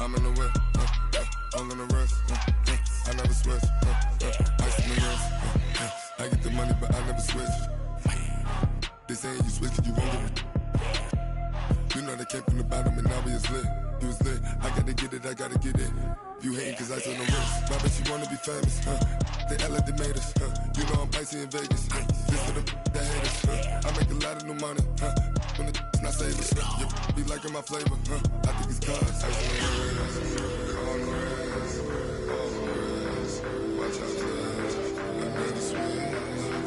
I'm in the whip, all in the rest, I never switch, ice in the wrist, I get the money but I never switch. They saying you switch and you won't get it. You know they came from the bottom and now we is lit. You was lit, I gotta get it, I gotta get it. You hating cause ice on the wrist, my bitch you wanna be famous, They act like they made us, You know I'm icy in Vegas, This for the that hate us, I make a lot of new money, When the not save us, you be liking my flavor, I think it's cause ice on the wrist, on the wrist, on the wrist. Watch out flash, I never switch,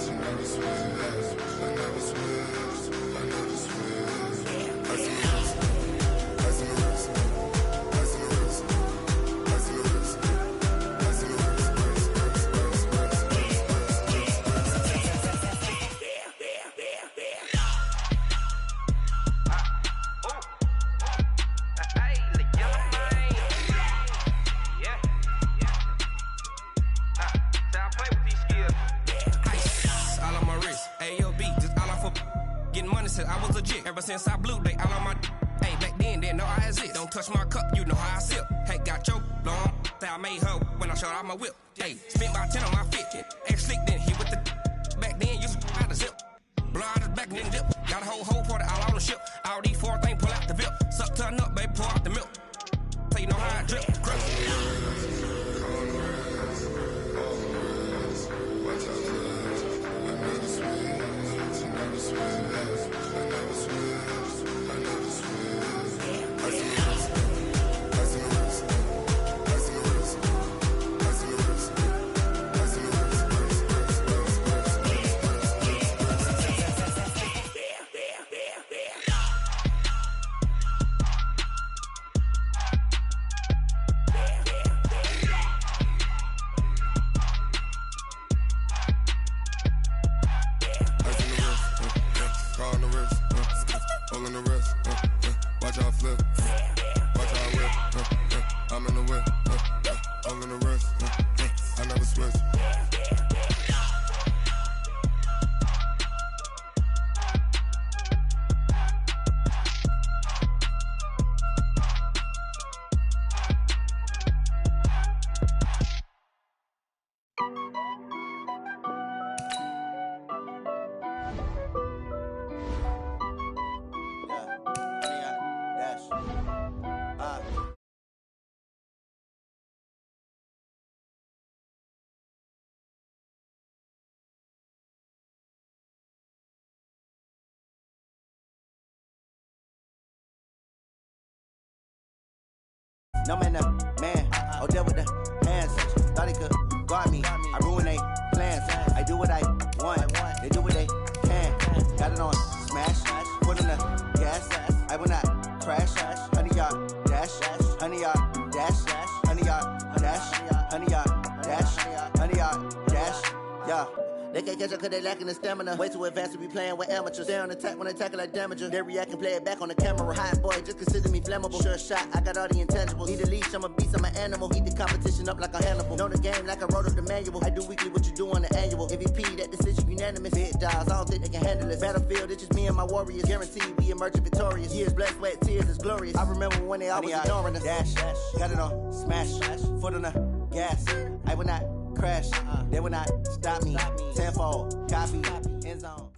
I never switch, I never switch, I never switch. Ice on the wrist, ice on the wrist, ice on the wrist, ice on the wrist, ice on the wrist, I was legit ever since I blew they all on my hey back then didn't know I exist. Don't touch my cup, you know how I sip. Hey, got your long that I made her when I showed out my whip. Hey, spent about 10 on my fit. Ex slick then hit with the back then used to out the zip. Blow out the back then dip. Got a whole party all on the ship. All these four things pull out the VIP. Suck turn up, baby, pour out the milk. So you know how I drip. No man, oh, deal with the hands. Thought he could guard me. I ruin they plans. I do what I want. They do what they can. Got it on smash. Put in the gas. I will not crash. Honey yard dash. Honey yard dash. Honey yard dash. Honey yard dash. Honey yard dash. Yeah. They can't catch up cause they lacking the stamina. Way too advanced to be playing with amateurs. Stay on attack when I tackle like damager. They react and play it back on the camera. Hot boy, just consider me flammable. Sure shot, I got all the intangibles. Need a leash, I'm a beast, I'm an animal. Heat the competition up like a Hannibal. Know the game like I wrote up the manual. I do weekly what you do on the annual. MVP, that decision unanimous. Big dials, I don't think they can handle it. Battlefield, it's just me and my warriors. Guaranteed we emerging victorious. Years, blood, sweat, tears, it's glorious. I remember when they always ignoring us. Dash, got it on smash. Foot on the gas. I will not crash. They will not stop me. Tenfold, copy, end zone.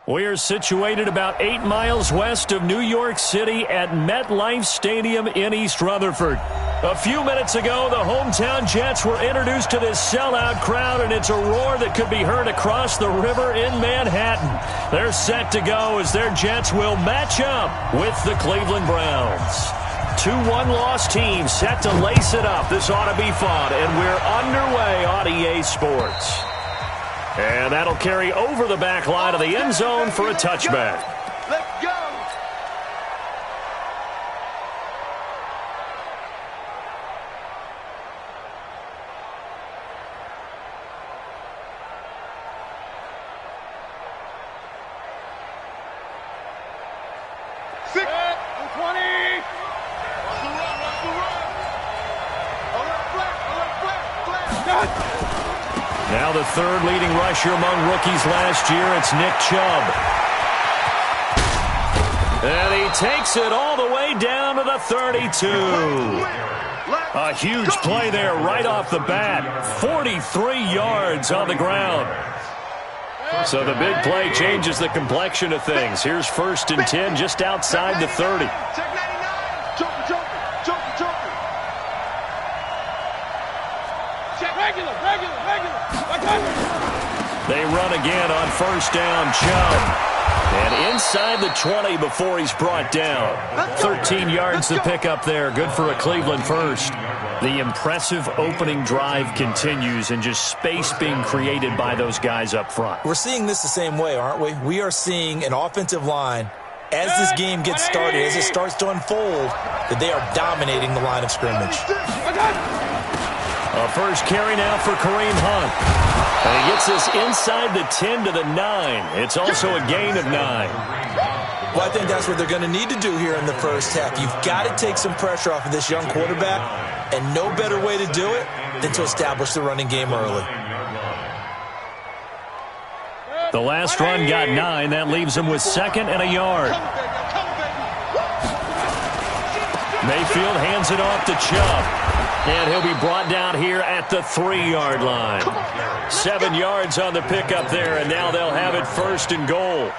We're situated about 8 miles west of New York City at MetLife Stadium in East Rutherford. A few minutes ago, the hometown Jets were introduced to this sellout crowd, and it's a roar that could be heard across the river in Manhattan. They're set to go as their Jets will match up with the Cleveland Browns. 2 one-loss teams set to lace it up. This ought to be fun, and we're underway on EA Sports. And that'll carry over the back line of the end zone for a touchback. Let's go! Now the third leading rusher among rookies last year, it's Nick Chubb. And he takes it all the way down to the 32. A huge play there right off the bat. 43 yards on the ground. So the big play changes the complexion of things. Here's 1st and 10 just outside the 30. They run again on 1st down. Chubb. And inside the 20 before he's brought down. 13 yards to pick up there. Good for a Cleveland first. The impressive opening drive continues and just space being created by those guys up front. We're seeing this the same way, aren't we? We are seeing an offensive line, as this game gets started, as it starts to unfold, that they are dominating the line of scrimmage. A first carry now for Kareem Hunt. And he gets this inside the 10 to the 9. It's also a gain of 9. Well, I think that's what they're going to need to do here in the first half. You've got to take some pressure off of this young quarterback, and no better way to do it than to establish the running game early. The last run got 9. That leaves him with 2nd and a yard. Mayfield hands it off to Chubb. And he'll be brought down here at the 3-yard line. 7 yards on the pickup there, and now they'll have it 1st and goal.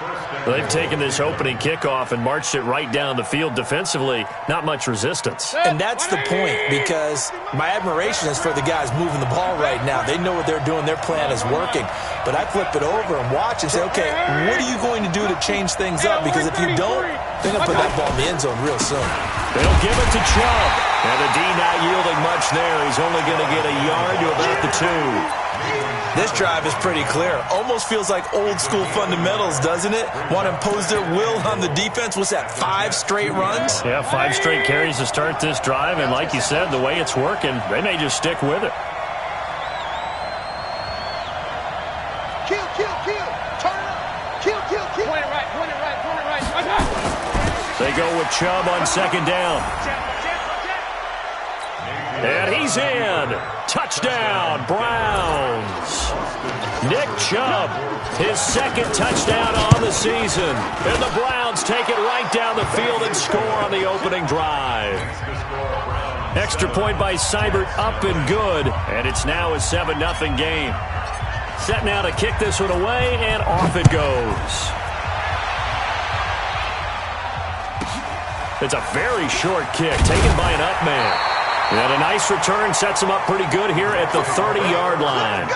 They've taken this opening kickoff and marched it right down the field defensively. Not much resistance. And that's the point, because my admiration is for the guys moving the ball right now. They know what they're doing. Their plan is working. But I flip it over and watch and say, okay, what are you going to do to change things up? Because if you don't, they're going to put that ball in the end zone real soon. They'll give it to Chubb. And the D not yielding much there. He's only going to get a yard to about the 2. This drive is pretty clear. Almost feels like old school fundamentals, doesn't it? Want to impose their will on the defense. What's that, 5 straight runs? Yeah, 5 straight carries to start this drive. And like you said, the way it's working, they may just stick with it. Kill. Turn it up. Kill. Point it right. They go with Chubb on 2nd down. And he's in. Touchdown, Browns. Nick Chubb, his 2nd touchdown on the season. And the Browns take it right down the field and score on the opening drive. Extra point by Seibert, up and good. And it's now a 7-0 game. Set now to kick this one away, and off it goes. It's a very short kick taken by an up man. And a nice return sets him up pretty good here at the 30-yard line.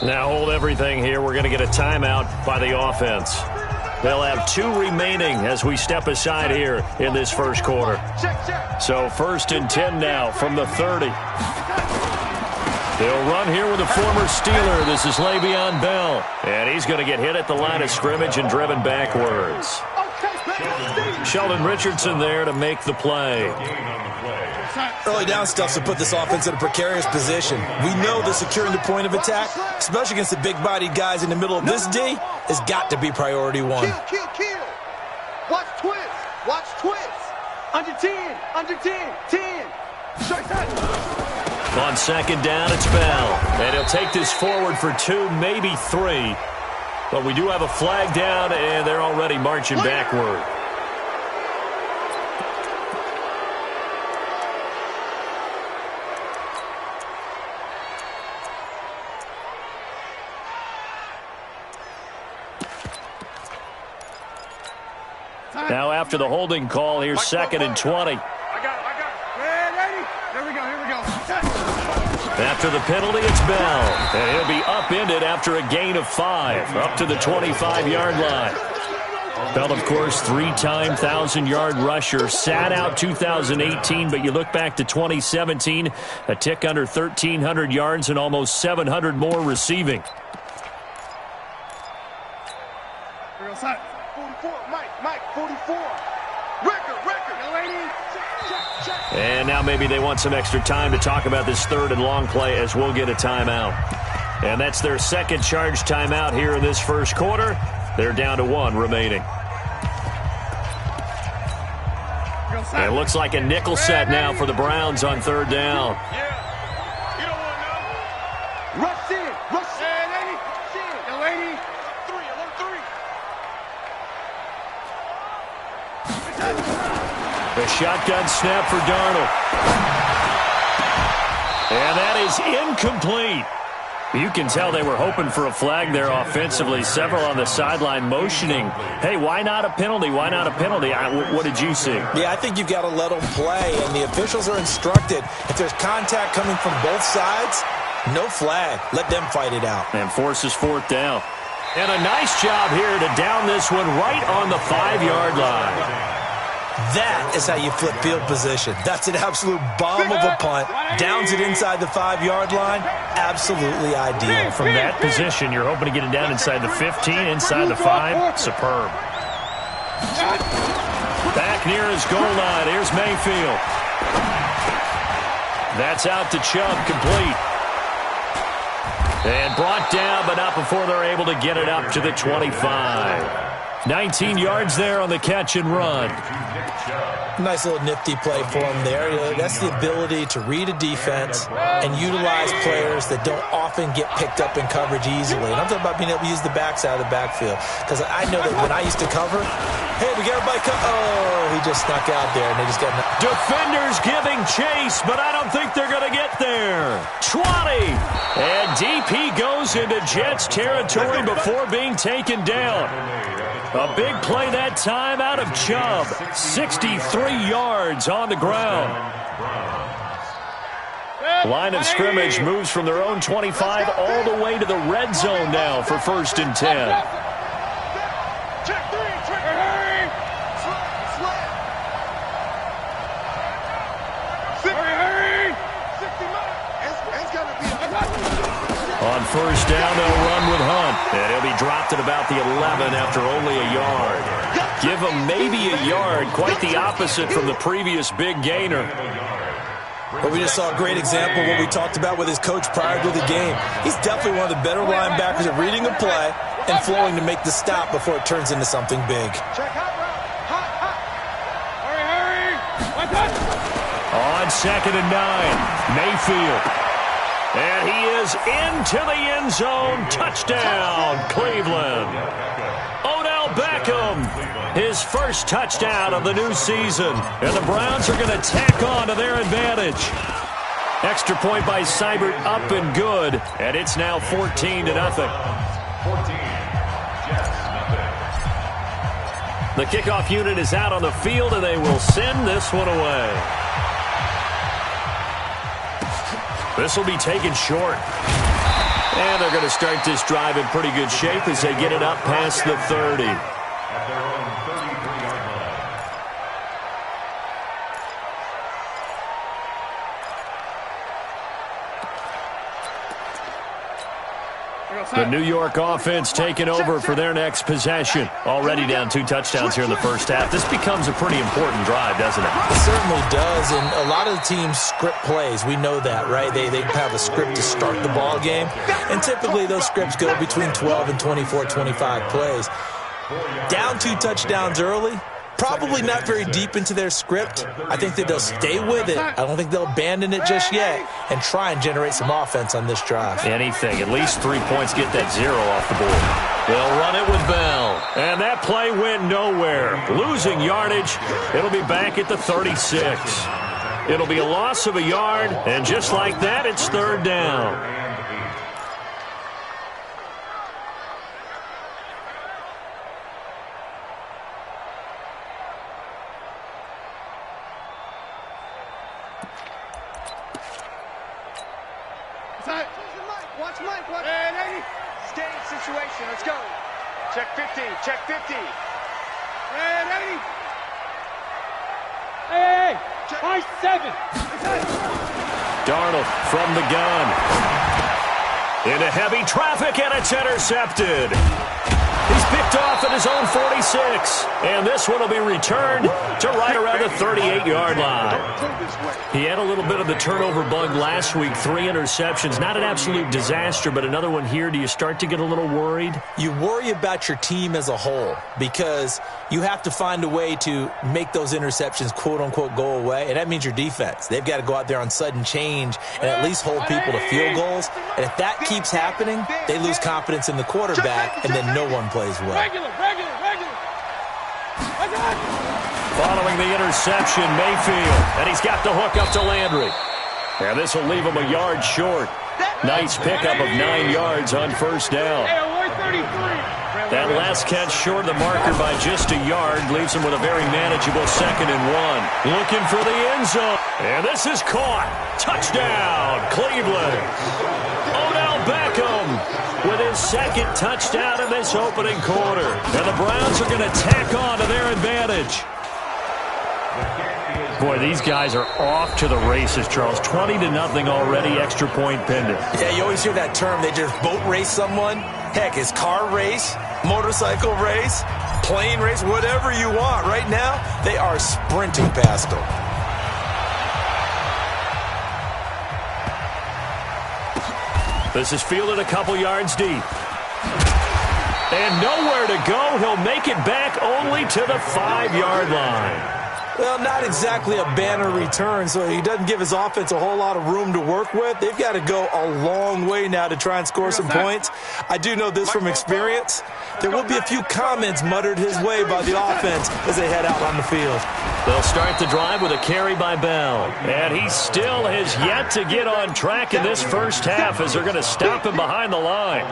Now hold everything here. We're going to get a timeout by the offense. They'll have 2 remaining as we step aside here in this first quarter. So 1st and 10 now from the 30. They'll run here with a former Steeler. This is Le'Veon Bell. And he's going to get hit at the line of scrimmage and driven backwards. Sheldon Richardson there to make the play. Early down stuff to put this offense in a precarious position. We know that securing the point of attack, especially against the big-bodied guys in the middle of this D, has got to be priority 1. Kill. Watch twist. Under 10. 10. On 2nd down, it's Bell. And he'll take this forward for 2, maybe 3. But we do have a flag down, and they're already marching backward. Now after the holding call, here's 2nd and 20. I got it. Ready? Here we go. After the penalty, it's Bell. And he'll be upended after a gain of 5, up to the 25-yard line. Bell, of course, 3-time 1,000-yard rusher. Sat out 2018, but you look back to 2017, a tick under 1,300 yards and almost 700 more receiving. 44, Mike, 44. Record. And now maybe they want some extra time to talk about this 3rd and long play as we'll get a timeout. And that's their 2nd charge timeout here in this first quarter. They're down to 1 remaining. And it looks like a nickel set now for the Browns on 3rd down. Rush in. Rush in, lady. Yo, lady. 3, alert 3. The shotgun snap for Darnold. And that is incomplete. You can tell they were hoping for a flag there offensively. Several on the sideline motioning, hey, why not a penalty? Why not a penalty? What did you see? Yeah, I think you've got to let them play, and the officials are instructed. If there's contact coming from both sides, no flag. Let them fight it out. And forces 4th down. And a nice job here to down this one right on the 5-yard line. That is how you flip field position. That's an absolute bomb of a punt. Downs it inside the 5-yard line. Absolutely ideal. From that position, you're hoping to get it down inside the 15, inside the 5. Superb. Back near his goal line. Here's Mayfield. That's out to Chubb, complete. And brought down, but not before they're able to get it up to the 25. 19 yards there on the catch and run. Nice little nifty play for him there. That's the ability to read a defense and utilize players that don't often get picked up in coverage easily. And I'm talking about being able to use the backside of the backfield. Because I know that when I used to cover, hey, we got everybody oh, he just snuck out there, and they just got defenders giving chase, but I don't think they're going to get there. 20. And DP goes into Jets territory before being taken down. A big play that time out of Chubb. 63 yards on the ground. Line of scrimmage moves from their own 25 all the way to the red zone now for 1st and 10. Check 3. Check 3. Hurry. 60 miles. It's got to be On 1st down, they'll run with Hunt. And he'll be dropped at about the 11 after only a yard. Give him maybe a yard. Quite the opposite from the previous big gainer. But we just saw a great example of what we talked about with his coach prior to the game. He's definitely one of the better linebackers at reading a play and flowing to make the stop before it turns into something big. Check hot route. Hot. Hurry. On 2nd and 9, Mayfield. And he is into the end zone. Touchdown, Cleveland. Odell Beckham, his first touchdown of the new season. And the Browns are going to tack on to their advantage. Extra point by Seibert, up and good. And it's now 14-0. 14, Jets, nothing. The kickoff unit is out on the field, and they will send this one away. This will be taken short. And they're going to start this drive in pretty good shape as they get it up past the 30. At their own 33-yard line. The New York offense taking over for their next possession. Already down 2 touchdowns here in the first half. This becomes a pretty important drive, doesn't it? It certainly does, and a lot of the teams script plays. We know that, right? They have a script to start the ball game, and typically those scripts go between 12 and 24, 25 plays. Down 2 touchdowns early, probably not very deep into their script. I think that they'll stay with it. I don't think they'll abandon it just yet and try and generate some offense on this drive. Anything. At least 3 points, get that 0 off the board. They'll run it with Bell. And that play went nowhere. Losing yardage. It'll be back at the 36. It'll be a loss of a yard, and just like that, it's 3rd down. Watch Mike. Hey, lady. Stay situation. Let's go. Check 50. Check 50. Hey, lady. Hey. Check 7. Darnold from the gun. Into heavy traffic, and it's intercepted. He's picked off at his own 46. And this one will be returned to right around the 38-yard line. He had a little bit of the turnover bug last week, 3 interceptions. Not an absolute disaster, but another one here. Do you start to get a little worried? You worry about your team as a whole because you have to find a way to make those interceptions, quote-unquote, go away, and that means your defense. They've got to go out there on sudden change and at least hold people to field goals. And if that keeps happening, they lose confidence in the quarterback, and then no one plays well. Following the interception, Mayfield, and he's got the hook up to Landry. And this will leave him a yard short. Nice pickup of 9 yards on first down. That last catch short of the marker by just a yard leaves him with a very manageable 2nd and 1. Looking for the end zone. And this is caught. Touchdown, Cleveland. Odell Beckham with his 2nd touchdown in this opening quarter. And the Browns are going to tack on to their advantage. Boy, these guys are off to the races, Charles. 20-0 already, extra point pending. Yeah, you always hear that term. They just boat race someone. Heck, it's car race, motorcycle race, plane race, whatever you want. Right now, they are sprinting past them. This is fielded a couple yards deep. And nowhere to go. He'll make it back only to the 5-yard line. Well, not exactly a banner return, so he doesn't give his offense a whole lot of room to work with. They've got to go a long way now to try and score some points. I do know this from experience. There will be a few comments muttered his way by the offense as they head out on the field. They'll start the drive with a carry by Bell. And he still has yet to get on track in this first half as they're going to stop him behind the line.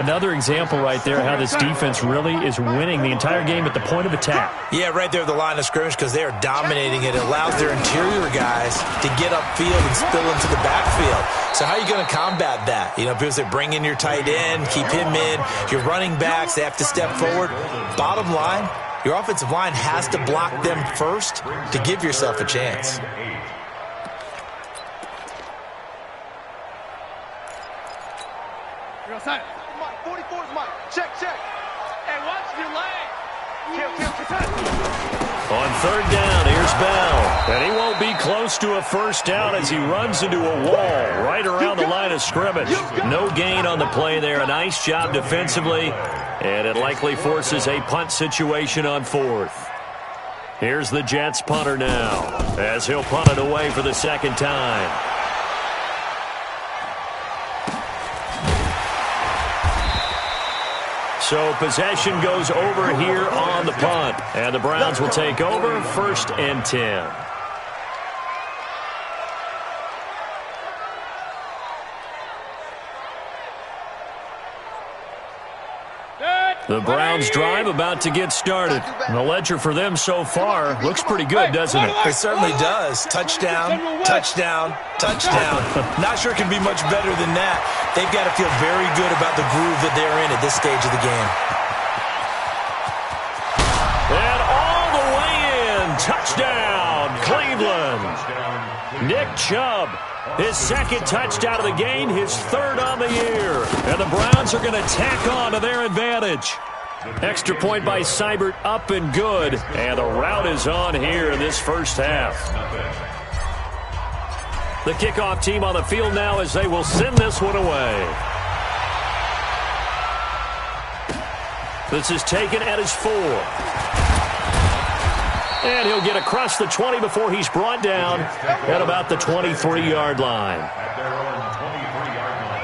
Another example right there how this defense really is winning the entire game at the point of attack. Yeah, right there at the line of scrimmage because they are dominating it. It allows their interior guys to get upfield and spill into the backfield. So how are you going to combat that? You know, because they bring in your tight end, keep him in. Your running backs, they have to step forward. Bottom line, your offensive line has to block them first to give yourself a chance. You're outside. Mike, 44 is Mike. Check. Hey, watch your leg. On 3rd down, here's Bell. And he won't be close to a first down as he runs into a wall right around the line of scrimmage. No gain on the play there. A nice job defensively. And it likely forces a punt situation on 4th. Here's the Jets punter now as he'll punt it away for the 2nd time. So possession goes over here on the punt. And the Browns will take over 1st and 10. The Browns drive about to get started. The ledger for them so far looks pretty good, doesn't it? It certainly does. Touchdown, touchdown, touchdown. Not sure it can be much better than that. They've got to feel very good about the groove that they're in at this stage of the game. And all the way in. Touchdown, Cleveland. Nick Chubb. His 2nd touchdown of the game, his 3rd on the year. And the Browns are going to tack on to their advantage. Extra point by Seibert, up and good. And the route is on here in this first half. The kickoff team on the field now as they will send this one away. This is taken at his 4. And he'll get across the 20 before he's brought down at about the 23-yard line. At their own 23-yard line.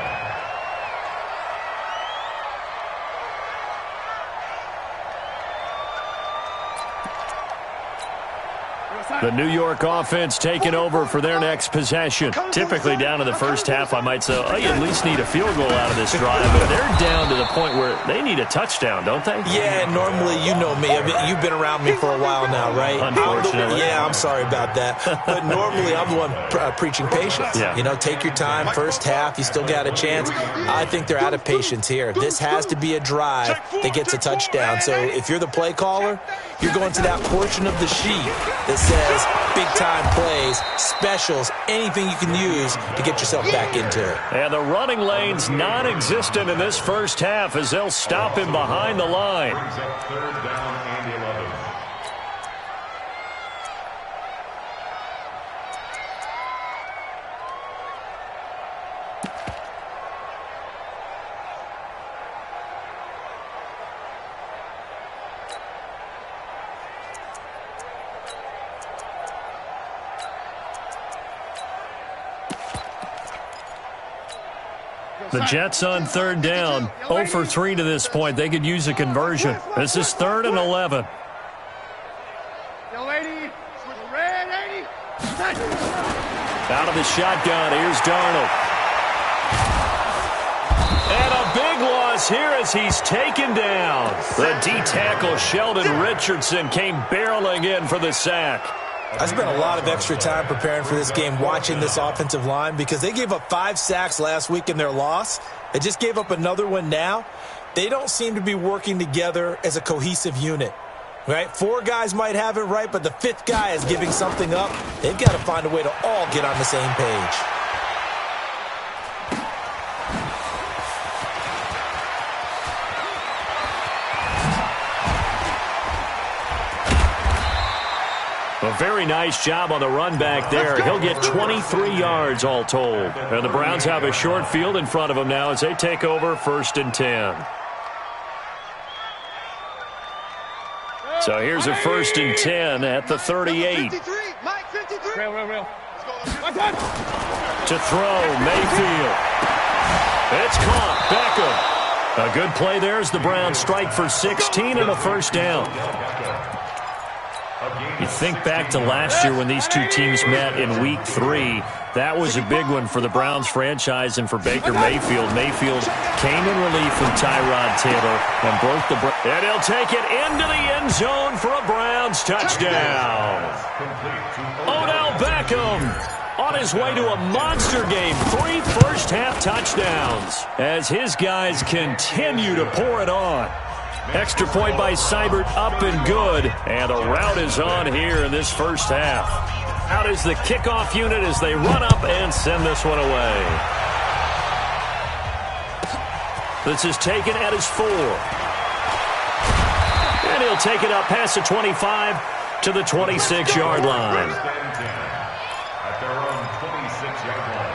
The New York offense taking over for their next possession. Typically down in the first half, I might say, oh, you at least need a field goal out of this drive. But they're down to the point where they need a touchdown, don't they? Yeah, normally, you know me. I mean, you've been around me for a while now, right? Unfortunately. I'm sorry about that. But normally, I'm the one preaching patience. Yeah. You know, take your time. First half, you still got a chance. I think they're out of patience here. This has to be a drive that gets a touchdown. So if you're the play caller, you're going to that portion of the sheet that says big-time plays, specials, anything you can use to get yourself back into it. And the running lane's non-existent in this first half as they'll stop him behind the line. Brings up 3rd down and 11. The Jets on 3rd down, 0 for 3 to this point. They could use a conversion. This is 3rd and 11. Out of the shotgun, here's Darnold. And a big loss here as he's taken down. The D-tackle Sheldon Richardson came barreling in for the sack. I spent a lot of extra time preparing for this game watching this offensive line because they gave up 5 sacks last week in their loss. They just gave up another one now. They don't seem to be working together as a cohesive unit. Right? 4 guys might have it right, but the 5th guy is giving something up. They've got to find a way to all get on the same page. A very nice job on the run back there. He'll get 23 yards all told. And the Browns have a short field in front of them now as they take over 1st and 10. So here's a 1st and 10 at the 38. To throw, Mayfield. It's caught. Beckham. A good play there as the Browns strike for 16 and a 1st down. You think back to last year when these two teams met in Week 3. That was a big one for the Browns franchise and for Baker Mayfield. Mayfield came in relief from Tyrod Taylor and broke the... And he'll take it into the end zone for a Browns touchdown. Odell Beckham on his way to a monster game. 3 first-half touchdowns as his guys continue to pour it on. Extra point by Seibert, up and good. And the route is on here in this first half. Out is the kickoff unit as they run up and send this one away. This is taken at his 4. And he'll take it up past the 25 to the 26-yard line. At their own 26-yard line.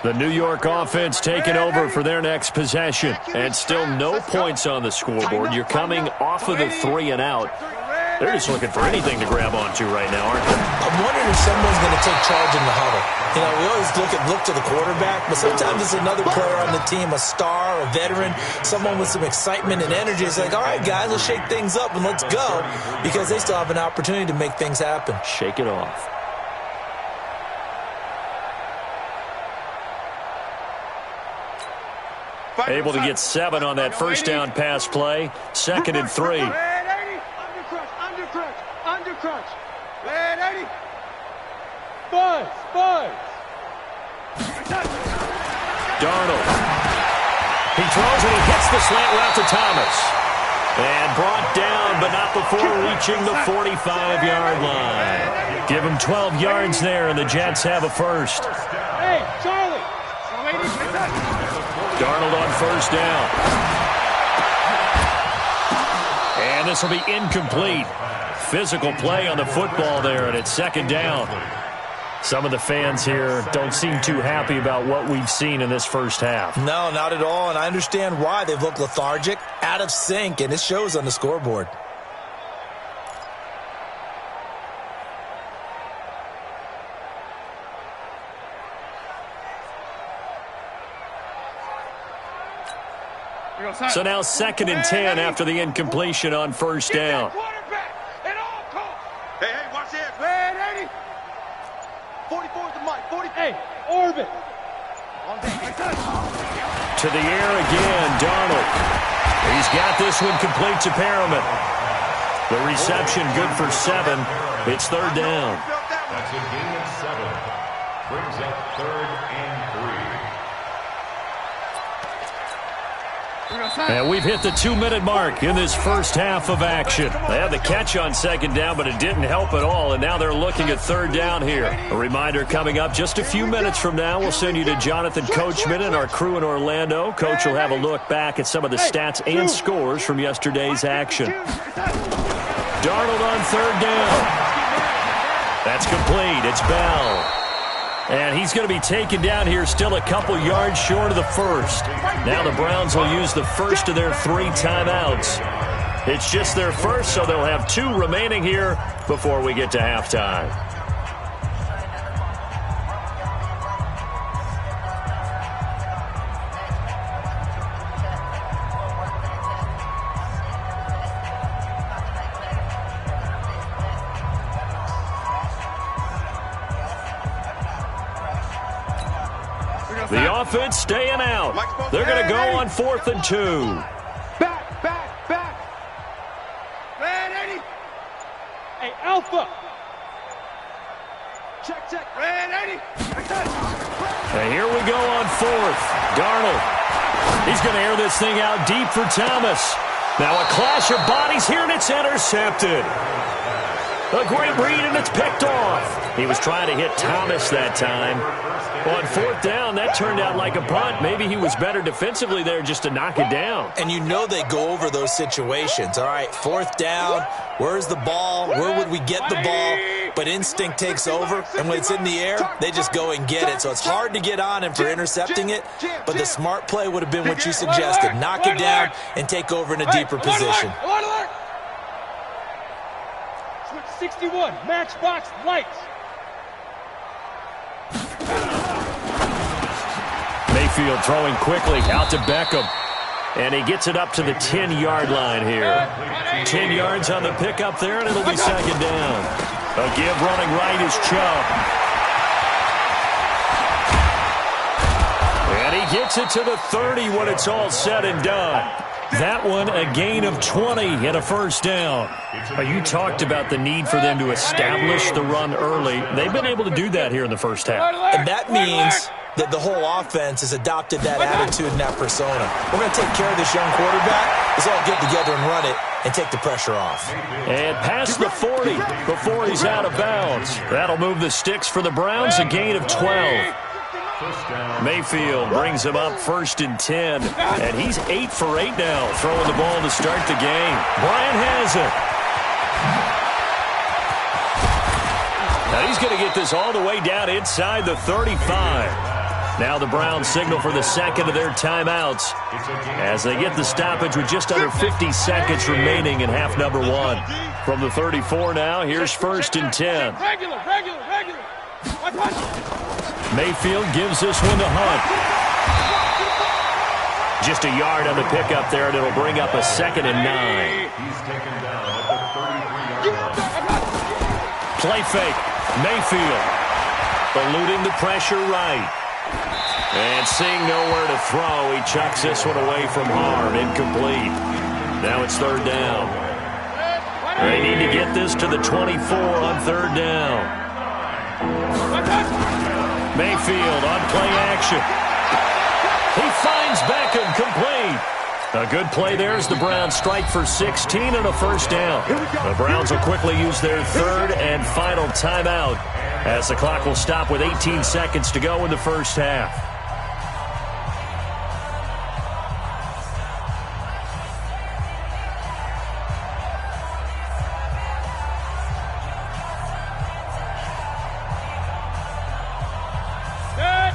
The New York offense taking over for their next possession. And still no points on the scoreboard. You're coming off of the 3 and out. They're just looking for anything to grab onto right now, aren't they? I'm wondering if someone's going to take charge in the huddle. You know, we always look to the quarterback, but sometimes it's another player on the team, a star, a veteran, someone with some excitement and energy. It's like, all right, guys, let's shake things up and let's go, because they still have an opportunity to make things happen. Shake it off. Able to get 7 on that first down pass play. 2nd and 3. Undercrunch. Red 80. Buzz. Darnold. He throws and he hits the slant route to Thomas. And brought down, but not before reaching the 45-yard line. Give him 12 yards there, and the Jets have a first. Hey, Charlie. Darnold on first down. And this will be incomplete. Physical play on the football there, and it's 2nd down. Some of the fans here don't seem too happy about what we've seen in this first half. No, not at all, and I understand why. They've looked lethargic, out of sync, and it shows on the scoreboard. So now 2nd and 10 after the incompletion on first down. Hey, watch this. Red 80. 44 is the mic. 40. Hey, orbit. To the air again, Darnold. He's got this one complete to Perriman. The reception good for 7. It's third down. That's a gain of 7. Brings up 3rd and 3. And we've hit the 2-minute mark in this first half of action. They had the catch on second down, but it didn't help at all, and now they're looking at third down here. A reminder coming up just a few minutes from now, we'll send you to Jonathan Coachman and our crew in Orlando. Coach will have a look back at some of the stats and scores from yesterday's action. Darnold on third down. That's complete. It's Bell. And he's going to be taken down here still a couple yards short of the first. Now the Browns will use the first of their 3 timeouts. It's just their first, so they'll have 2 remaining here before we get to halftime. The offense staying out. They're going to go on 4th and 2. Back. Red 80. Hey, Alpha. Check. Red 80. And here we go on 4th. Darnold. He's going to air this thing out deep for Thomas. Now a clash of bodies here, and it's intercepted. A great read, and it's picked off. He was trying to hit Thomas that time. On 4th down, that turned out like a punt. Maybe he was better defensively there just to knock it down. And you know they go over those situations. All right, 4th down, where's the ball? Where would we get the ball? But instinct takes over, and when it's in the air, they just go and get it. So it's hard to get on him for intercepting it, but the smart play would have been what you suggested. Knock it down and take over in a deeper position. 61, matchbox lights. Mayfield throwing quickly out to Beckham. And he gets it up to the 10-yard line here. 10 yards on the pickup there, and it'll be second down. A give running right is Chubb. And he gets it to the 30 when it's all said and done. That one, a gain of 20 and a first down. You talked about the need for them to establish the run early. They've been able to do that here in the first half. And that means that the whole offense has adopted that attitude and that persona. We're going to take care of this young quarterback. Let's all get together and run it and take the pressure off. And past the 40 before he's out of bounds. That'll move the sticks for the Browns, a gain of 12. Mayfield brings him up 1st and 10, and he's 8 for 8 now, throwing the ball to start the game. Bryant has it. Now he's going to get this all the way down inside the 35. Now the Browns signal for the second of their timeouts as they get the stoppage with just under 50 seconds remaining in half number 1. From the 34 now, here's 1st and 10. Regular. Mayfield gives this one to Hunt. Just a yard on the pickup there, and it'll bring up a 2nd and 9. He's taken down at the 33-yard line. Play fake. Mayfield eluding the pressure right. And seeing nowhere to throw, he chucks this one away from harm. Incomplete. Now it's 3rd down. They need to get this to the 24 on 3rd down. Mayfield on play action. He finds Beckham, complete. A good play there as the Browns strike for 16 and a first down. The Browns will quickly use their 3rd and final timeout as the clock will stop with 18 seconds to go in the first half.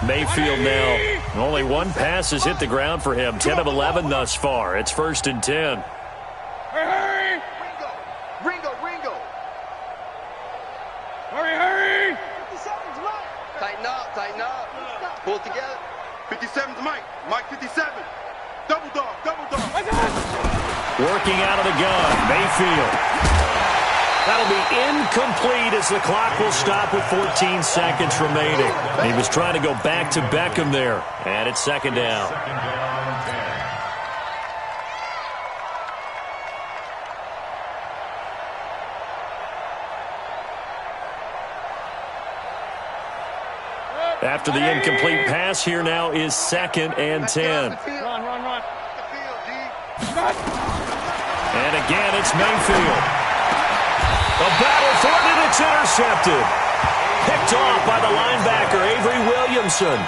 Mayfield now. Only one pass has hit the ground for him. 10 of 11 thus far. It's 1st and 10. Hurry! Ringo! Hurry! 57's Mike. Tighten up. Pull it together. 57's Mike. Mike 57. Double dog. Working out of the gun. Mayfield. That'll be incomplete as the clock will stop with 14 seconds remaining. He was trying to go back to Beckham there. And it's 2nd down. After the incomplete pass, here now is 2nd and 10. Run. And again, it's Mayfield. A battle for it, and it's intercepted. Picked off by the linebacker, Avery Williamson.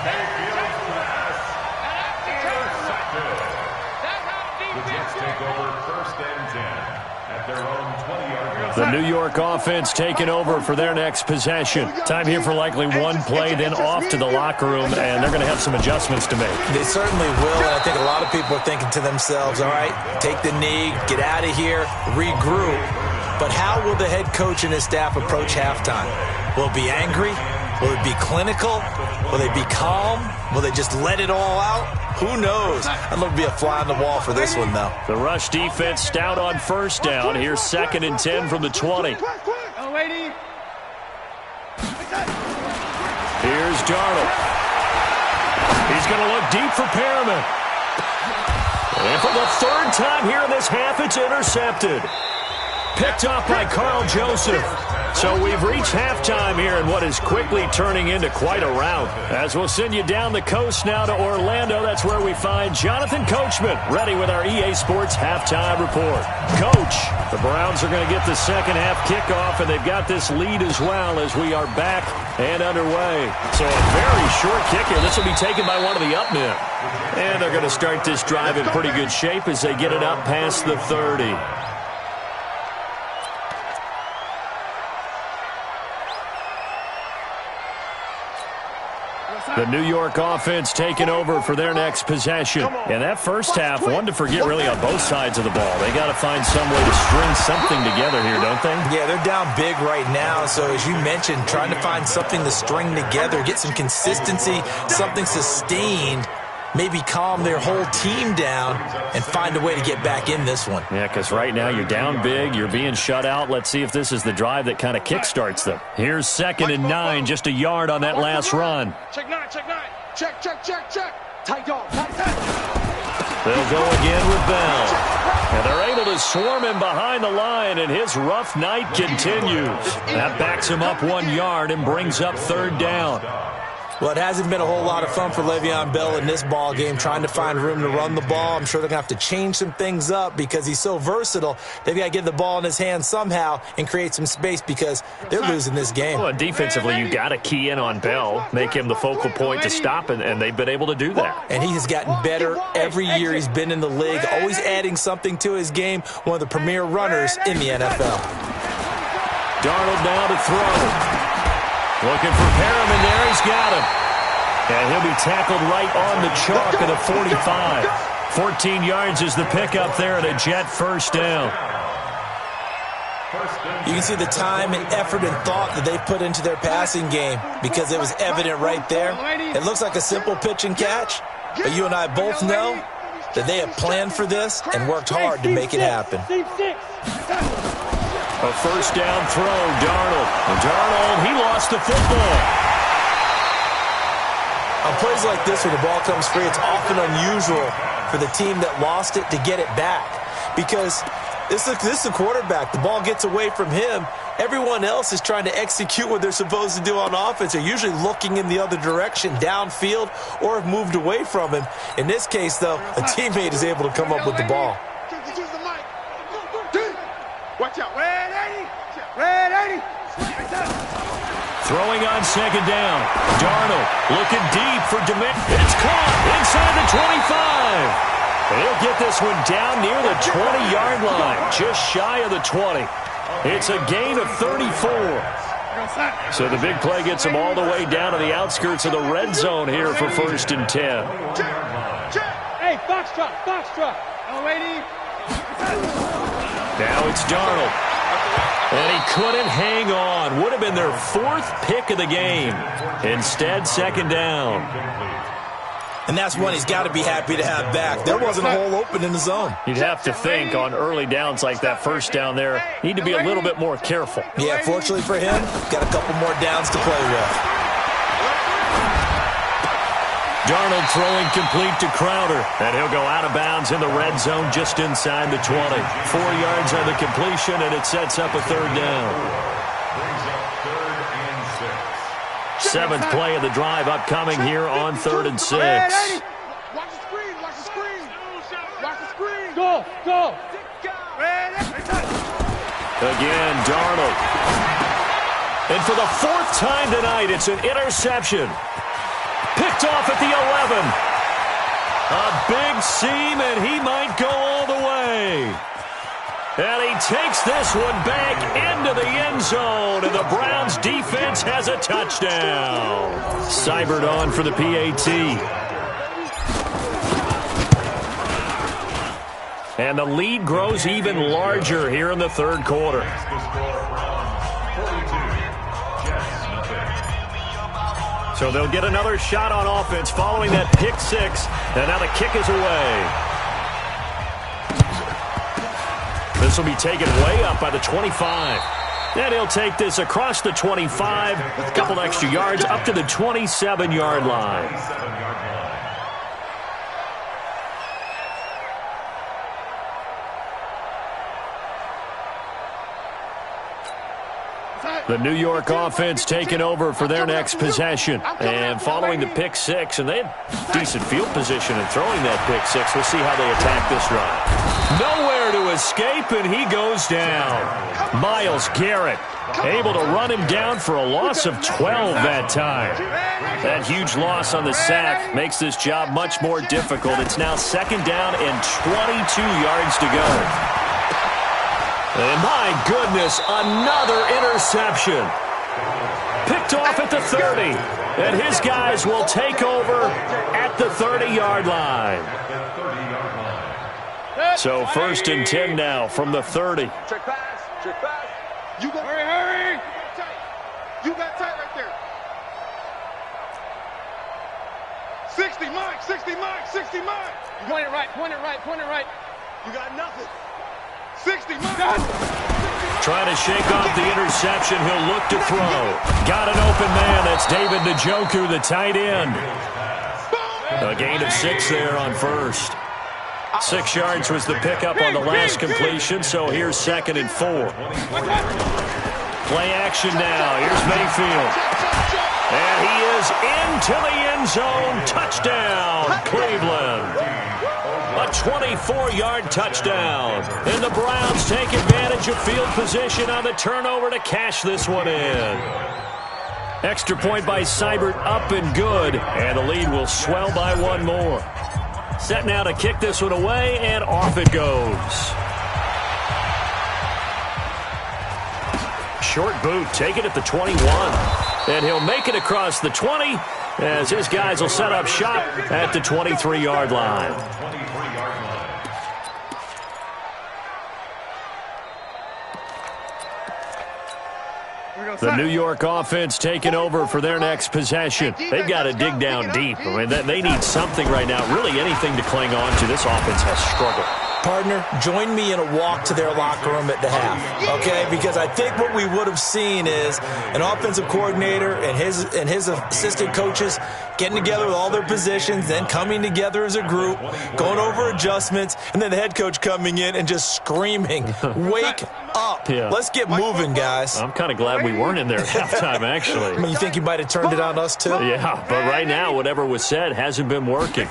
Mayfield's pass intercepted. The Jets take over 1st and 10 at their own 20-yard line. The New York offense taking over for their next possession. Time here for likely one play, then off to the locker room, and they're going to have some adjustments to make. They certainly will, and I think a lot of people are thinking to themselves, all right, take the knee, get out of here, regroup. But how will the head coach and his staff approach halftime? Will it be angry? Will it be clinical? Will they be calm? Will they just let it all out? Who knows? I'd love to be a fly on the wall for this one, though. The rush defense stout on 1st down. Here's 2nd and 10 from the 20. Here's Darnold. He's going to look deep for Perriman. And for the 3rd time here in this half, it's intercepted. Picked off by Carl Joseph. So we've reached halftime here in what is quickly turning into quite a rout. As we'll send you down the coast now to Orlando, that's where we find Jonathan Coachman ready with our EA Sports halftime report. Coach, the Browns are going to get the second half kickoff, and they've got this lead as well as we are back and underway. So a very short kick here. This will be taken by one of the up men. And they're going to start this drive in pretty good shape as they get it up past the 30. The New York offense taking over for their next possession. And that first half, one to forget really on both sides of the ball. They got to find some way to string something together here, don't they? Yeah, they're down big right now. So as you mentioned, trying to find something to string together, get some consistency, something sustained, maybe calm their whole team down and find a way to get back in this one. Yeah, because right now you're down big, you're being shut out. Let's see if this is the drive that kind of kickstarts them. Here's 2nd and 9, just a yard on that last run. Check 9. Check. Tight dog. They'll go again with Bell. And they're able to swarm him behind the line, and his rough night continues. That backs him up 1 yard and brings up 3rd down. Well, it hasn't been a whole lot of fun for Le'Veon Bell in this ball game, trying to find room to run the ball. I'm sure they're going to have to change some things up because he's so versatile. They've got to get the ball in his hands somehow and create some space because they're losing this game. Well, defensively, you got to key in on Bell, make him the focal point to stop, and they've been able to do that. And he has gotten better every year he's been in the league, always adding something to his game, one of the premier runners in the NFL. Darnold now to throw. Looking for Perriman there. He's got him. And he'll be tackled right on the chalk at the 45. 14 yards is the pickup there at a Jet 1st down. You can see the time and effort and thought that they put into their passing game because it was evident right there. It looks like a simple pitch and catch, but you and I both know that they have planned for this and worked hard to make it happen. A 1st down throw, Darnold. And Darnold, he lost the football. On plays like this where the ball comes free, it's often unusual for the team that lost it to get it back because this is the quarterback. The ball gets away from him. Everyone else is trying to execute what they're supposed to do on offense. They're usually looking in the other direction, downfield, or have moved away from him. In this case, though, a teammate is able to come up with the ball. Watch out. Red 80. Throwing on 2nd down. Darnold looking deep for Dement. It's caught inside the 25. He'll get this one down near the 20-yard line, just shy of the 20. It's a gain of 34. So the big play gets him all the way down to the outskirts of the red zone here for 1st and 10. Hey, Foxtrot. Now it's Darnold. And he couldn't hang on. Would have been their 4th pick of the game. Instead, 2nd down. And that's one he's got to be happy to have back. There wasn't a hole open in the zone. You'd have to think on early downs like that 1st down there, need to be a little bit more careful. Yeah, fortunately for him, got a couple more downs to play with. Darnold throwing complete to Crowder, and he'll go out of bounds in the red zone just inside the 20. 4 yards on the completion, and it sets up a 3rd down. Brings up 3rd and 6. Seventh play of the drive upcoming here on 3rd and 6. Watch the screen, watch the screen. Watch the screen. Go. Again, Darnold. And for the 4th time tonight, it's an interception. Picked off at the 11. A big seam, and he might go all the way. And he takes this one back into the end zone, and the Browns defense has a touchdown. Seibert on for the PAT. And the lead grows even larger here in the 3rd quarter. So they'll get another shot on offense following that pick 6, and now the kick is away. This will be taken way up by the 25. And he'll take this across the 25, a couple extra yards, up to the 27-yard line. The New York offense taking over for their next possession. And following the pick 6, and they had decent field position in throwing that pick 6. We'll see how they attack this drive. Nowhere to escape, and he goes down. Myles Garrett able to run him down for a loss of 12 that time. That huge loss on the sack makes this job much more difficult. It's now 2nd down and 22 yards to go. And my goodness, another interception. Picked off at the 30. And his guys will take over at the 30-yard line. So 1st and 10 now from the 30. Check pass. You got hurry. You got tight right there. 60 Mike. Point it right. You got nothing. 60 Mike. Trying to shake off the interception. He'll look to throw. Got an open man. That's David Njoku, the tight end. A gain of 6 there on 1st. 6 yards was the pickup on the last completion, so here's 2nd and 4. Play action now. Here's Mayfield. And he is into the end zone. Touchdown, Cleveland. A 24-yard touchdown. And the Browns take advantage of field position on the turnover to cash this one in. Extra point by Seibert, up and good. And the lead will swell by 1 more. Set now to kick this one away, and off it goes. Short boot, take it at the 21. And he'll make it across the 20 as his guys will set up shop at the 23-yard line. The New York offense taking over for their next possession. They've got to dig down deep. I mean, they need something right now, really anything to cling on to. This offense has struggled. Partner, join me in a walk to their locker room at the half, okay? Because I think what we would have seen is an offensive coordinator and his assistant coaches getting together with all their positions, then coming together as a group, going over adjustments, and then the head coach coming in and just screaming, wake up. Yeah. Let's get moving, guys. I'm kind of glad we weren't in there at halftime, actually. I mean, you think you might have turned it on us, too? Yeah, but right now, whatever was said hasn't been working.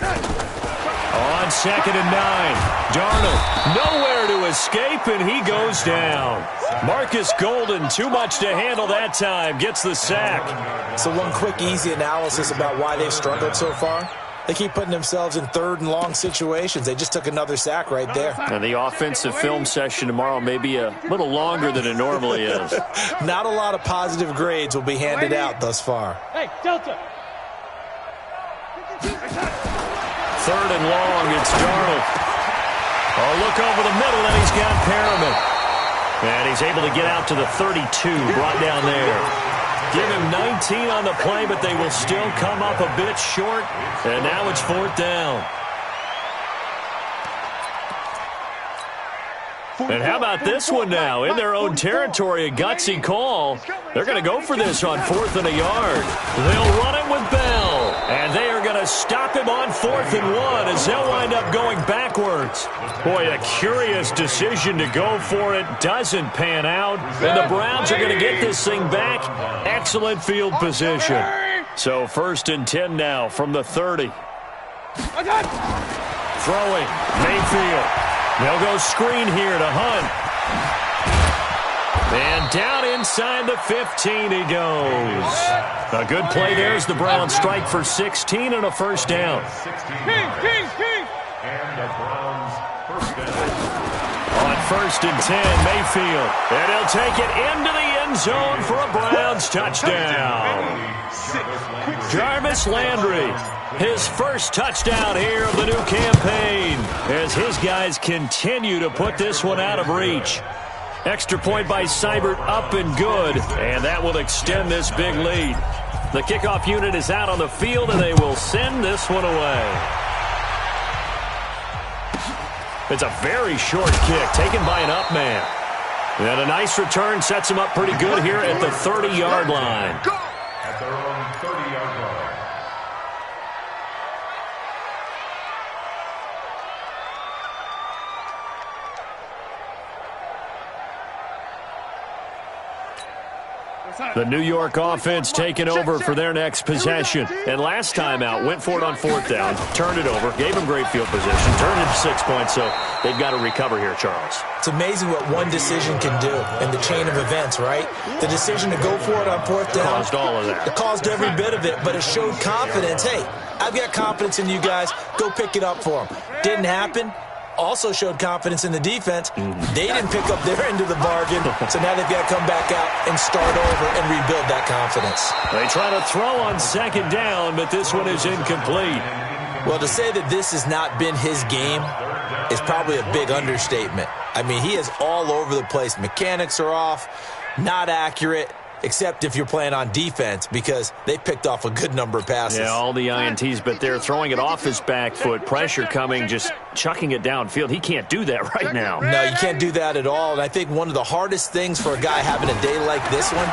On 2nd and 9, Darnold nowhere to escape, and he goes down. Marcus Golden, too much to handle that time, gets the sack. So one quick, easy analysis about why they've struggled so far. They keep putting themselves in 3rd and long situations. They just took another sack right there. And the offensive film session tomorrow may be a little longer than it normally is. Not a lot of positive grades will be handed out thus far. Hey, Delta. 3rd and long, it's Darnold. Oh, look over the middle, and he's got Perriman. And he's able to get out to the 32, brought down there. Give him 19 on the play, but they will still come up a bit short. And now it's 4th down. And how about this one now? In their own territory, a gutsy call. They're going to go for this on 4th and a yard. They'll run it with Bell. And they are going to stop him on 4th and 1 as they'll wind up going backwards. Boy, a curious decision to go for it. Doesn't pan out. And the Browns are going to get this thing back. Excellent field position. So 1st and 10 now from the 30. Throwing. Mayfield. They'll go screen here to Hunt. And down inside the 15 he goes. A good play there as the Browns strike for 16 and a first down. And the Browns first down. On 1st and 10, Mayfield. And he'll take it into the end zone for a Browns touchdown. Jarvis Landry, his first touchdown here of the new campaign as his guys continue to put this one out of reach. Extra point by Seibert up and good, and that will extend this big lead. The kickoff unit is out on the field, and they will send this one away. It's a very short kick taken by an up man. And a nice return sets him up pretty good here at the 30-yard line. At their own 30-yard line. The New York offense taking over for their next possession. And last time out, went for it on 4th down, turned it over, gave them great field position, turned it to 6 points, so they've got to recover here, Charles. It's amazing what one decision can do in the chain of events, right? The decision to go for it on 4th down. Caused all of that. It caused every bit of it, but it showed confidence. Hey, I've got confidence in you guys. Go pick it up for them. Didn't happen. Also showed confidence in the defense. They didn't pick up their end of the bargain, so now they've got to come back out and start over and rebuild that confidence. They try to throw on 2nd down, but this one is incomplete. Well, to say that this has not been his game is probably a big understatement. I mean, he is all over the place. Mechanics are off, not accurate, except if you're playing on defense, because they picked off a good number of passes. Yeah, all the INTs, but they're throwing it off his back foot. Pressure coming, just chucking it downfield. He can't do that right now. No, you can't do that at all. And I think one of the hardest things for a guy having a day like this one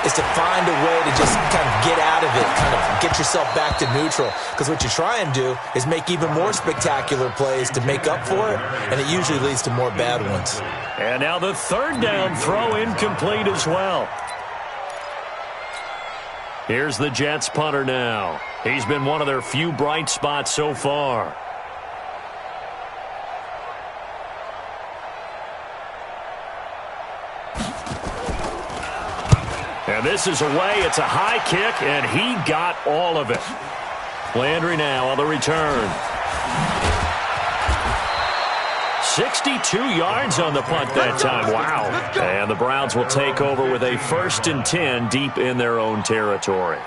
is to find a way to just kind of get out of it, kind of get yourself back to neutral. Because what you try and do is make even more spectacular plays to make up for it, and it usually leads to more bad ones. And now the 3rd down throw incomplete as well. Here's the Jets punter now. He's been one of their few bright spots so far. And this is away. It's a high kick, and he got all of it. Landry now on the return. 62 yards on the punt that time. Wow. And the Browns will take over with a 1st and 10 deep in their own territory.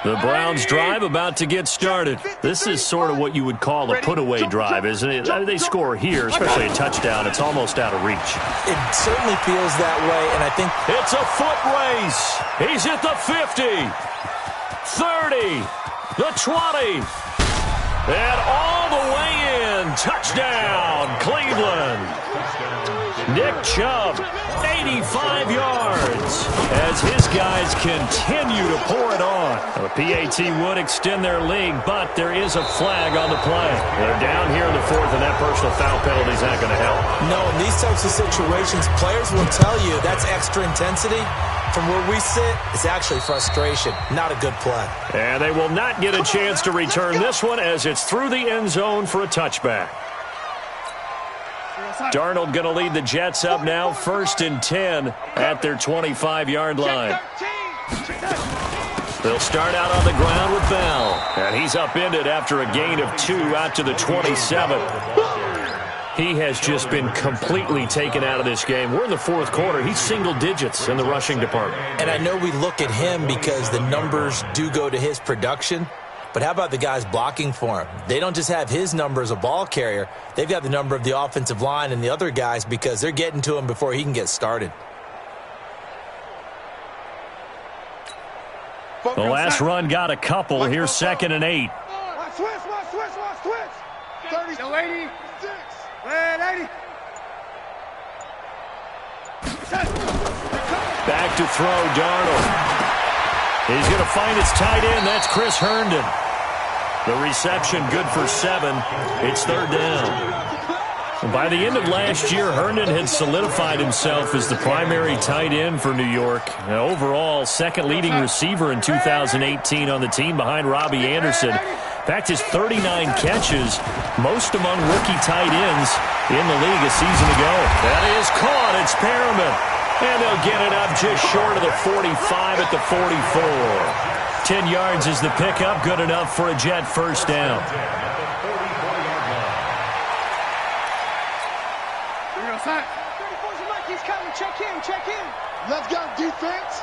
The Browns drive about to get started. This is sort of what you would call a put-away drive, isn't it? They score here, especially a touchdown. It's almost out of reach. It certainly feels that way, and I think it's a foot race. He's at the 50, 30, the 20. And all the way in, touchdown, Cleveland. Nick Chubb, 85 yards, as his guys continue to pour it on. The PAT would extend their lead, but there is a flag on the play. They're down here in the 4th, and that personal foul penalty is not going to help. No, in these types of situations, players will tell you that's extra intensity. From where we sit, it's actually frustration. Not a good play. And they will not get a chance to return this one as it's through the end zone for a touchback. Darnold going to lead the Jets up now, 1st and 10 at their 25-yard line. They'll start out on the ground with Bell. And he's upended after a gain of 2 out to the 27. He has just been completely taken out of this game. We're in the 4th quarter. He's single digits in the rushing department. And I know we look at him because the numbers do go to his production. But how about the guys blocking for him? They don't just have his number as a ball carrier. They've got the number of the offensive line and the other guys because they're getting to him before he can get started. The last run got a couple. Here's 2nd and 8. Switch. 30, 86. Red 80. Back to throw, Darnold. He's going to find his tight end. That's Chris Herndon. The reception good for 7. It's 3rd down. By the end of last year, Herndon had solidified himself as the primary tight end for New York. Overall, second leading receiver in 2018 on the team behind Robbie Anderson. In fact, his 39 catches, most among rookie tight ends in the league a season ago. That is caught. It's Perriman. And they'll get it up just short of the 45 at the 44. 10 yards is the pickup. Good enough for a Jet first down. He's coming. Check in. Check in. Let's go, defense.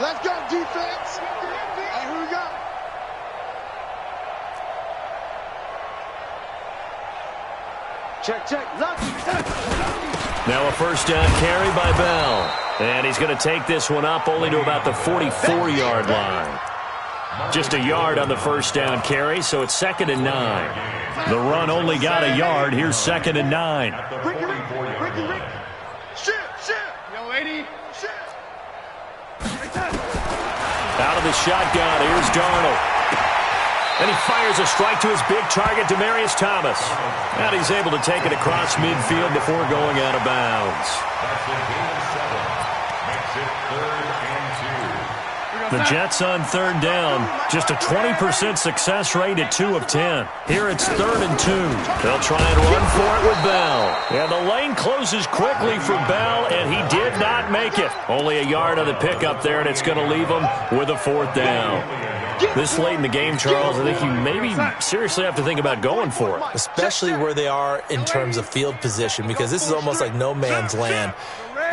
Let's go, defense. And here we go. Check. Now a first down carry by Bell. And he's going to take this one up only to about the 44-yard line. Just a yard on the first down carry, so it's 2nd and 9. The run only got a yard. Here's 2nd and 9. Ricky. Shit. Yo, lady. Shit. Out of the shotgun, here's Darnold. And he fires a strike to his big target, Demaryius Thomas. And he's able to take it across midfield before going out of bounds. The Jets on 3rd down. Just a 20% success rate at 2 of 10. Here it's 3rd and 2. They'll try and run for it with Bell. And the lane closes quickly for Bell, and he did not make it. Only a yard on the pickup there, and it's going to leave him with a 4th down. This late in the game, Charles, I think you maybe seriously have to think about going for it. Especially where they are in terms of field position, because this is almost like no man's land.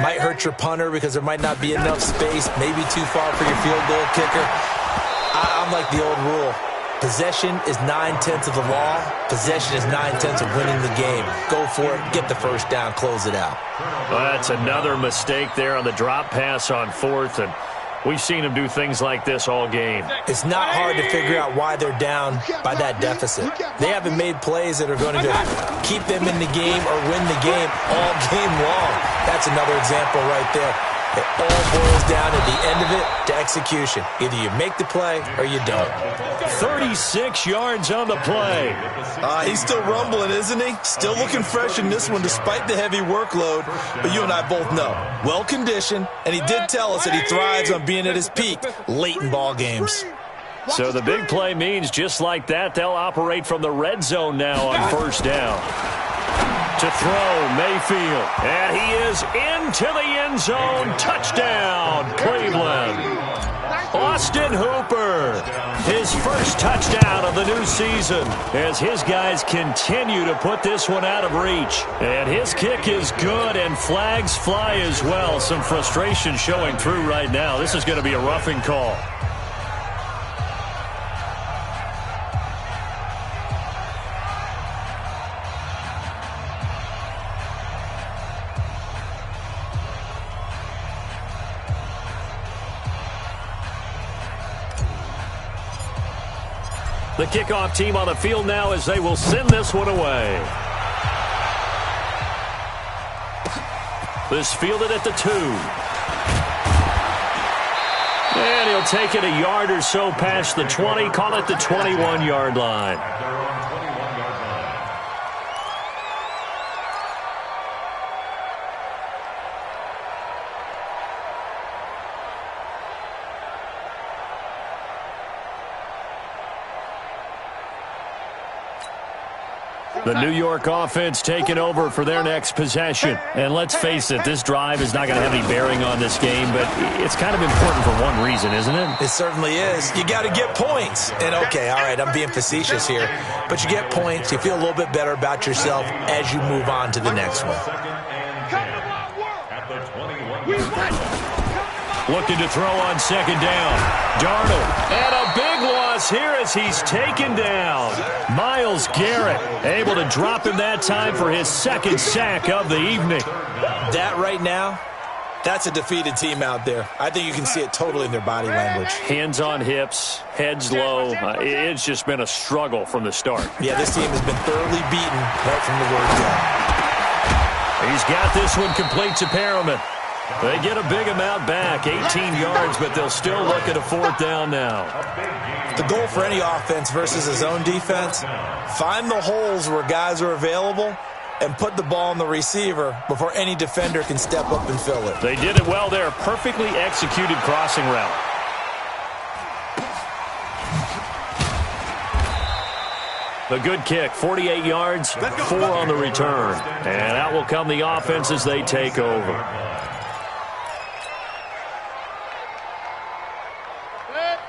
Might hurt your punter because there might not be enough space, maybe too far for your field goal kicker. I'm like the old rule. Possession is 9/10 of the law. Possession is 9/10 of winning the game. Go for it, get the first down, close it out. Well, that's another mistake there on the drop pass on 4th, and we've seen them do things like this all game. It's not hard to figure out why they're down by that deficit. They haven't made plays that are going to keep them in the game or win the game all game long. That's another example right there. It all boils down at the end of it to execution. Either you make the play or you don't. 36 yards on the play. He's still rumbling, isn't he? Still looking fresh in this one despite the heavy workload. But you and I both know, well-conditioned, and he did tell us that he thrives on being at his peak late in ball games. So the big play means just like that, they'll operate from the red zone now on first down. To throw, Mayfield. And he is into the end zone. Touchdown, Cleveland. Austin Hooper, his first touchdown of the new season as his guys continue to put this one out of reach. And his kick is good, and flags fly as well. Some frustration showing through right now. This is going to be a roughing call. The kickoff team on the field now as they will send this one away. This fielded at the 2. And he'll take it a yard or so past the 20, call it the 21-yard line. The New York offense taking over for their next possession. And let's face it, this drive is not going to have any bearing on this game, but it's kind of important for one reason, isn't it? It certainly is. You got to get points. And okay, all right, I'm being facetious here, but you get points, you feel a little bit better about yourself as you move on to the next one. Looking to throw on second down. Darnold. And a big loss here as he's taken down. Myles Garrett able to drop him that time for his second sack of the evening. That right now, that's a defeated team out there. I think you can see it totally in their body language. Hands on hips, heads low. It's just been a struggle from the start. Yeah, this team has been thoroughly beaten right from the word go. He's got this one complete to Perriman. They get a big amount back, 18 yards, but they'll still look at a 4th down now. The goal for any offense versus a zone defense, find the holes where guys are available and put the ball on the receiver before any defender can step up and fill it. They did it well there. Perfectly executed crossing route. A good kick, 48 yards, 4 on the return. And out will come the offense as they take over.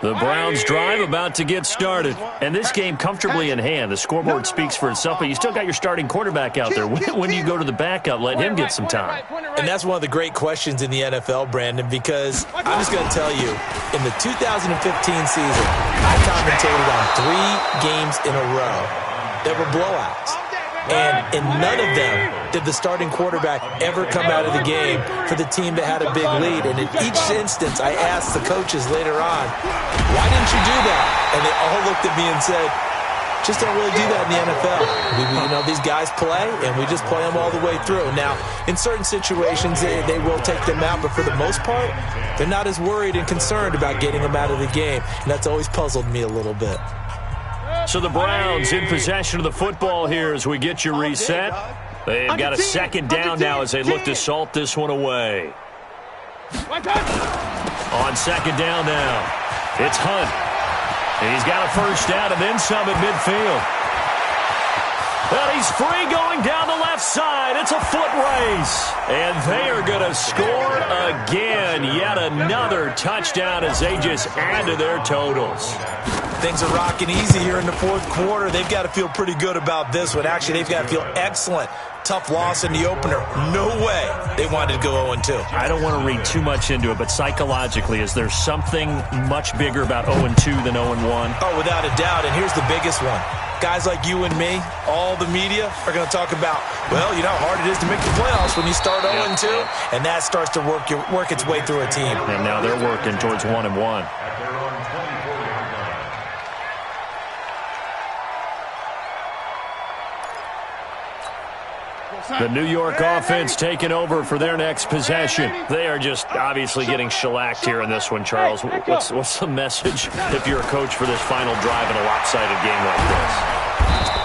The Browns drive about to get started. And this game comfortably in hand. The scoreboard speaks for itself, but you still got your starting quarterback out there. When do you go to the backup, let him get some time? And that's one of the great questions in the NFL, Brandon, because I'm just going to tell you, in the 2015 season, I commentated on 3 games in a row that were blowouts. And in none of them did the starting quarterback ever come out of the game for the team that had a big lead. And in each instance, I asked the coaches later on, why didn't you do that? And they all looked at me and said, just don't really do that in the NFL. These guys play, and we just play them all the way through. Now, in certain situations, they will take them out, but for the most part, they're not as worried and concerned about getting them out of the game. And that's always puzzled me a little bit. So the Browns in possession of the football here as we get you reset. They've got a 2nd down now as they look to salt this one away. On 2nd down now, it's Hunt. And he's got a 1st down and then some at midfield. And he's free going down the left side. It's a foot race. And they are going to score again. Yet another touchdown as they just add to their totals. Things are rocking easy here in the 4th quarter. They've got to feel pretty good about this one. Actually, they've got to feel excellent. Tough loss in the opener. No way they wanted to go 0-2. I don't want to read too much into it, but psychologically, is there something much bigger about 0-2 than 0-1? Oh, without a doubt, and here's the biggest one. Guys like you and me, all the media, are going to talk about, well, you know how hard it is to make the playoffs when you start 0-2, and that starts to work its way through a team. And now they're working towards 1-1. The New York offense taking over for their next possession. They are just obviously getting shellacked here in this one, Charles. What's the message if you're a coach for this final drive in a lopsided game like this?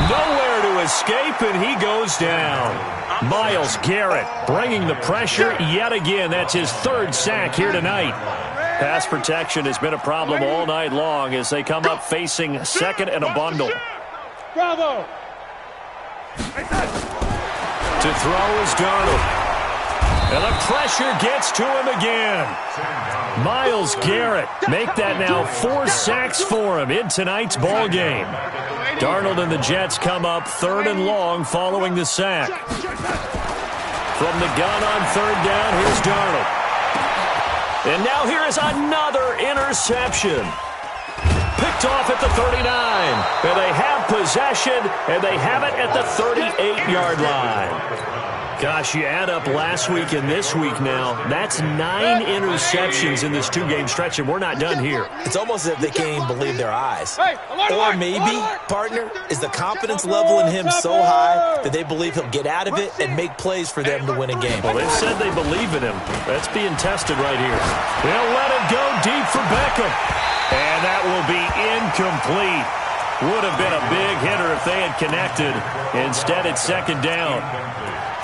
Nowhere to escape, and he goes down. Myles Garrett bringing the pressure yet again. That's his 3rd sack here tonight. Pass protection has been a problem all night long as they come up facing 2nd and a bundle. Bravo! To throw is Darnold. And the pressure gets to him again. Myles Garrett make that now 4 sacks for him in tonight's ball game. Darnold and the Jets come up 3rd and long following the sack. From the gun on 3rd down, here's Darnold. And now here is another interception. Picked off at the 39. And they have possession, and they have it at the 38-yard line. Gosh, you add up last week and this week now, that's 9 interceptions in this 2-game stretch, and we're not done here. It's almost as if they can't even believe their eyes. Or maybe, partner, is the confidence level in him so high that they believe he'll get out of it and make plays for them to win a game. Well, they've said they believe in him. That's being tested right here. They'll let it go deep for Beckham. And that will be incomplete. Would have been a big hitter if they had connected. Instead, it's 2nd down.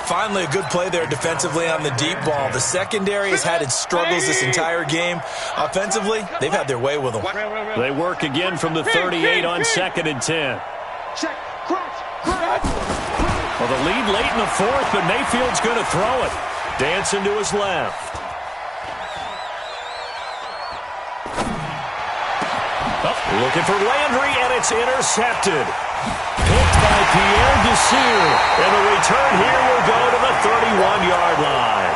Finally, a good play there defensively on the deep ball. The secondary has had its struggles this entire game. Offensively, they've had their way with them. They work again from the 38 on 2nd and 10. Well, the lead late in the 4th, but Mayfield's going to throw it. Dancing to his left. Looking for Landry, and it's intercepted. Picked by Pierre Desir. And the return here will go to the 31-yard line.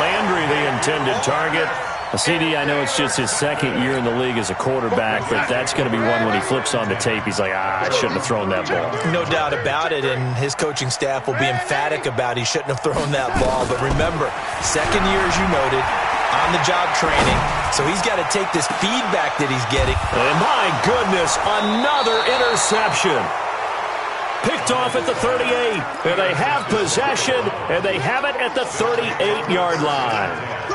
Landry, the intended target. CD, I know it's just his 2nd year in the league as a quarterback, but that's going to be one when he flips on the tape. He's like, I shouldn't have thrown that ball. No doubt about it, and his coaching staff will be emphatic about he shouldn't have thrown that ball. But remember, 2nd year, as you noted, on-the-job training, so he's got to take this feedback that he's getting. And my goodness, another interception. Picked off at the 38. And they have possession, and they have it at the 38-yard line.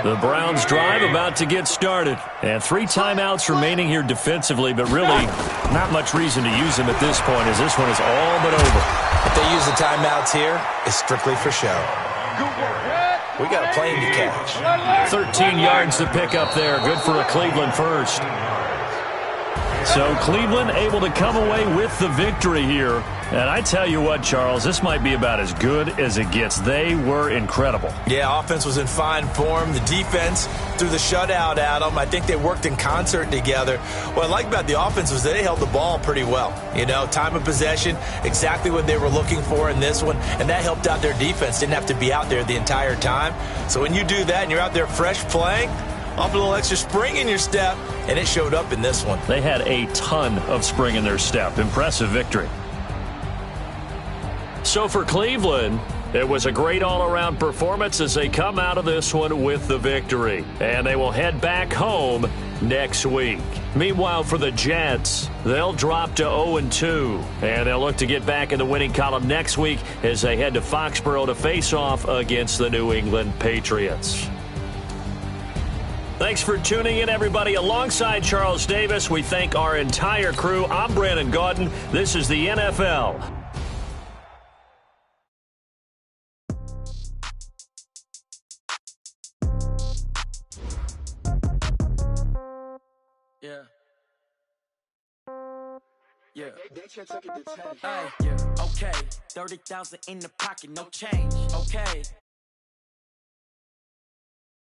The Browns drive about to get started. And 3 timeouts remaining here defensively, but really not much reason to use them at this point as this one is all but over. If they use the timeouts here, it's strictly for show. We got a plane to catch. 13 yards to pick up there. Good for a Cleveland first. So Cleveland able to come away with the victory here. And I tell you what, Charles, this might be about as good as it gets. They were incredible. Yeah, offense was in fine form. The defense threw the shutout at them. I think they worked in concert together. What I like about the offense was they held the ball pretty well. You know, time of possession, exactly what they were looking for in this one. And that helped out their defense. Didn't have to be out there the entire time. So when you do that and you're out there fresh playing, off a little extra spring in your step, and it showed up in this one. They had a ton of spring in their step. Impressive victory. So for Cleveland, it was a great all-around performance as they come out of this one with the victory. And they will head back home next week. Meanwhile, for the Jets, they'll drop to 0-2. And they'll look to get back in the winning column next week as they head to Foxborough to face off against the New England Patriots. Thanks for tuning in, everybody. Alongside Charles Davis, we thank our entire crew. I'm Brandon Gaudin. This is the NFL. Yeah. Yeah. Okay. 30,000 in the pocket, no change. Okay.